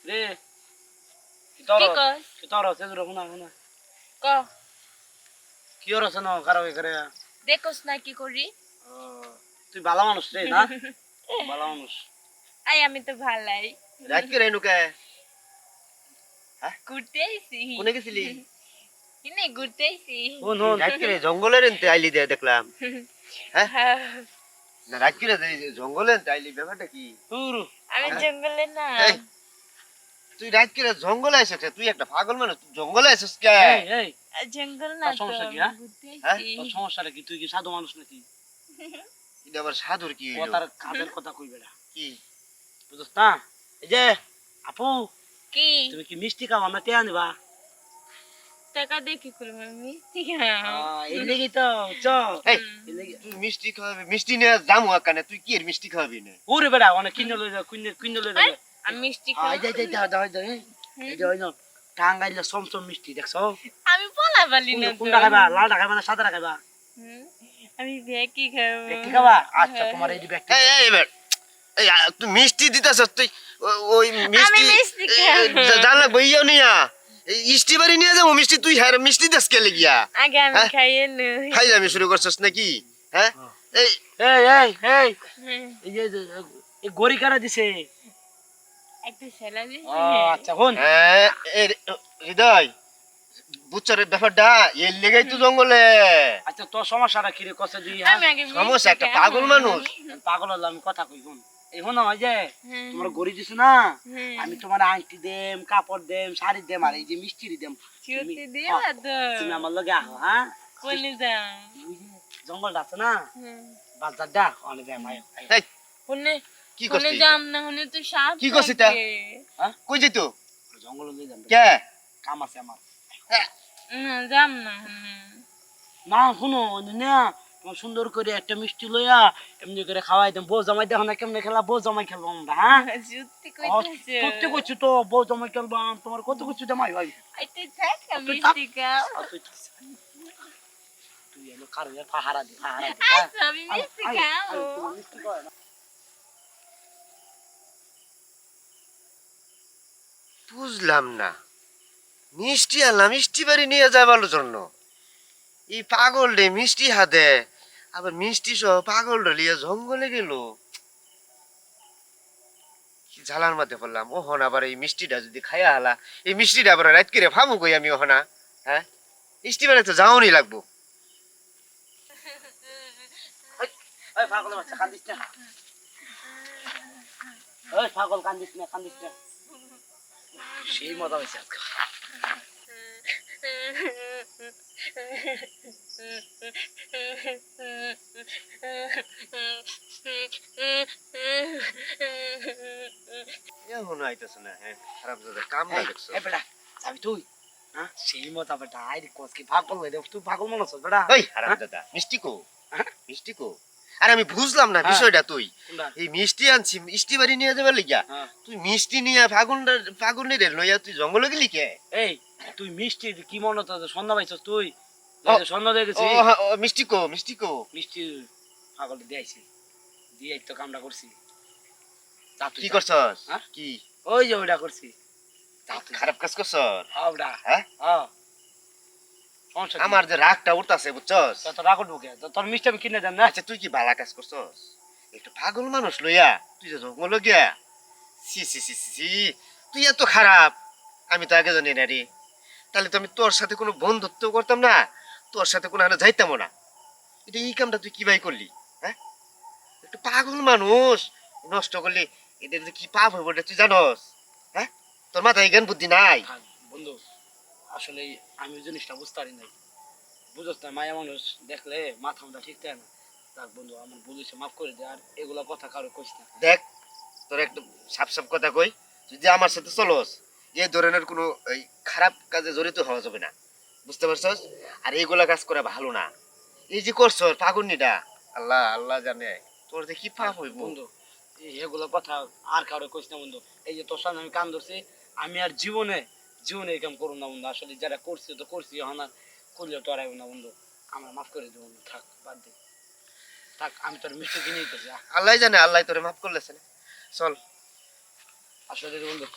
রে কি কস কি তোর আছে রকুনা না ক কি ওর আছে না খারাপ করে দেখোস না কি করি তুই ভালো মানুষ রে না ভালো মানুষ আই আমি তো ভালাই রাত কি রেনু কে ঘুরতে আইছি কোনে গেছিলি ইনে ঘুরতে আইছি হুন হুন রাত কি রে জঙ্গলের এনতে আইলি দে দেখলাম হ্যাঁ না রাত কি রে জঙ্গলের এনতে আইলি ব্যাপারটা কি তুই আমি জঙ্গলে না এই, তুই রাত কি রে জঙ্গলে আইছিস তুই একটা পাগল মানুষ তুই জঙ্গলে আইছিস কে এই এই জঙ্গল না তোর তো সমস্যা কি, আমি হ্যাঁ? ঘুরতে হ্যাঁ? আইছি তোর সমস্যাটা কি তুই কি সাধু মানুষ নাকি এটা আবার সাধুর কি হইলো কথার কাজের কথা কইবে না কি বুঝছ না এই যে আপু কি তুমি কি মিষ্টি খাও আমরা তে আনিবা টাকা দেখি করব মিষ্টি এই লেগে তো চ এই তুই মিষ্টি খাওয়াবি মিষ্টি নিয়ে যামু কানে তুই কি এর মিষ্টি খাওয়াবি না ওরে বেটা অনেক কিনে লই যা কিনে লই যা আমি মিষ্টি আই যাই যাই দাও দাও দাও এই যে ওইনো টাঙ্গাইলে সমসম মিষ্টি দেখছো আমি বলা বলি না তো কোনটা খাইবা লালটা খাইবা না সাদাটা খাইবা আমি বেকি খাবো দেখি খাবা আচ্ছা তোমার এই যে ব্যাগটা এই এই এবার এই তুই মিষ্টি দিতাছস তুই ওই মিষ্টি মিষ্টি খাবো। জানলা বইয়াও নিয়া ইষ্টি বাড়ি নিয়ে যাবো মিষ্টি তুই হ্যাঁ মিষ্টি দাস কে লাগিয়া আগে আমি খাইয়ে নই খাই যাবি শুরু করছস নাকি হ্যাঁ এই এই এই এই এই যে এই গড়ি কারা দিছে একটা সেলা দিছি আচ্ছা হন হ্যাঁ এই হৃদয় বুচ্চারের ব্যাপারটা এর লেগেই তো জঙ্গলে আচ্ছা তোর সমস্যাটা কি রে কষ্ট দি আমি আগে সমস্যা একটা পাগল মানুষ পাগল হলাম আমি কথা কই শুন এই হন ওই যে তোমার গড়ি দিছ না আমি তোমার আংটি দেম কাপড় দেম শাড়ি দেম আর এই যে মিষ্টি দেম চুতি দিলা তো তুমি আমার লগে আহো হ্যাঁ কোনে যাও জঙ্গলটা আছে না বাজার দা অনেক দেম আয় এই কোনে কি কোনে করছিস যাম না হনে তো সাপ কি করছিস তা? থাকে। হ্যাঁ কই যাইত জঙ্গল লই যাম কে কাম আছে আমার না যাম না হনে না শুনো না তোমার সুন্দর করে একটা মিষ্টি লইয়া এমনি করে খাওয়াই দেম বউ জামাই দেখো না কেমনে খেলা বউ জামাই খেলবো আমরা হ্যাঁ সত্যি কইতাছে সত্যি করছি তো বউ জামাই খেলবাম তোমার কত কিছু জামাই ভাই আইতে থাক আমি মিষ্টি খাও তুই এলো কারণে পাহারা দি আচ্ছা আমি মিষ্টি খাও বুঝলাম না মিষ্টি আনলাম মিষ্টি বাড়ি নিয়ে যাবার জন্য এই পাগল রে মিষ্টি হাতে আবার মিষ্টি সহ পাগল লিয়ে জঙ্গলে গেল কি ঝালার মধ্যে পড়লাম ওহন আবার এই মিষ্টিটা যদি খাইয়া হালা এই মিষ্টিটা আবার রাত করে ভাবু কই আমি ওহনা হ্যাঁ মিষ্টি বাড়ি তো যাওনি লাগবো ওই পাগল বাচ্চা কান্দিস না ওই পাগল কান্দিস না সেই মজা হয়েছে আজকে এখন আইতেছে না হ্যাঁ খারাপ জায়গা কাম না দেখছো এই বেটা যাবি তুই হ্যাঁ সেই মজা বেটা আইরে কসকি পাগল হয়ে দেব তুই পাগল মনে হচ্ছে বেটা ওই হারাম দাদা মিষ্টি কো মিষ্টি কো আরে আমি বুঝলাম না বিষয়টা তুই এই মিষ্টি আনছি মিষ্টি বাড়ি নিয়ে যাবে লিগা তুই মিষ্টি নিয়ে ফাগুন রে লইয়া তুই জঙ্গলে গেলি কে এই তুই মিষ্টি কি মনে হতো সন্ধ্যা পাইছস তুই সন্ধ্যা দেখেছি ও মিষ্টি কো মিষ্টি পাগল দিয়েছি দিয়ে তো কামটা করছি কি করছস হ্যাঁ? কি ওই যে ওইটা করছি খারাপ কাজ করছস হাওড়া হ্যাঁ সমস্যা আমার যে রাগটা উঠতাছে বুঝছস তো রাগ উঠবো কে তোর মিষ্টি আমি কিনে দেন না আচ্ছা তুই কি ভালো কাজ করছস একটা পাগল মানুষ লইয়া তুই যে জঙ্গলে গিয়া সি সি সি সি তুই এত খারাপ আমি তো আগে জানি না রে তাহলে তো আমি তোর সাথে কোনো বন্ধুত্ব করতাম না তোর সাথে কোনো হানে যাইতামও না এটা এই কামটা তুই কি ভাই করলি হ্যাঁ একটা পাগল মানুষ নষ্ট করলি এদের যে কি পাপ হইব এটা তুই জানস হ্যাঁ তোর মাথায় জ্ঞান বুদ্ধি নাই বন্ধু আসলে আমি ওই জিনিসটা বুঝতে পারি নাই বুঝছ না মায়া মানুষ দেখলে মাথা মাথা ঠিক থাকে না তার বন্ধু আমার বলেছে মাফ করে দে আর এগুলা কথা কারো কইস না দেখ তোর একদম সাপ সাপ কথা কই যদি আমার সাথে চলস এই ধরনের কোনো এই খারাপ কাজে জড়িত হওয়া যাবে না বুঝতে পারছস আর এইগুলা কাজ করা ভালো না এই যে করছস পাগলনিটা আল্লাহ আল্লাহ জানে তোর যে কি পাপ হইব বন্ধু এগুলা কথা আর কারো কইস না বন্ধু এই যে তোর সামনে আমি কান ধরছি আমি আর জীবনে এই কাম করুন না বন্ধু আসলে যারা করছি তো করছি এখন আর করলে তো আর না বন্ধু আমার মাফ করে দেবো থাক বাদ দে থাক আমি তোর মিষ্টি কিনে দিতেছি আল্লাহ জানে আল্লাহ তোরে মাফ করলেছে না। চল আসলে বন্ধু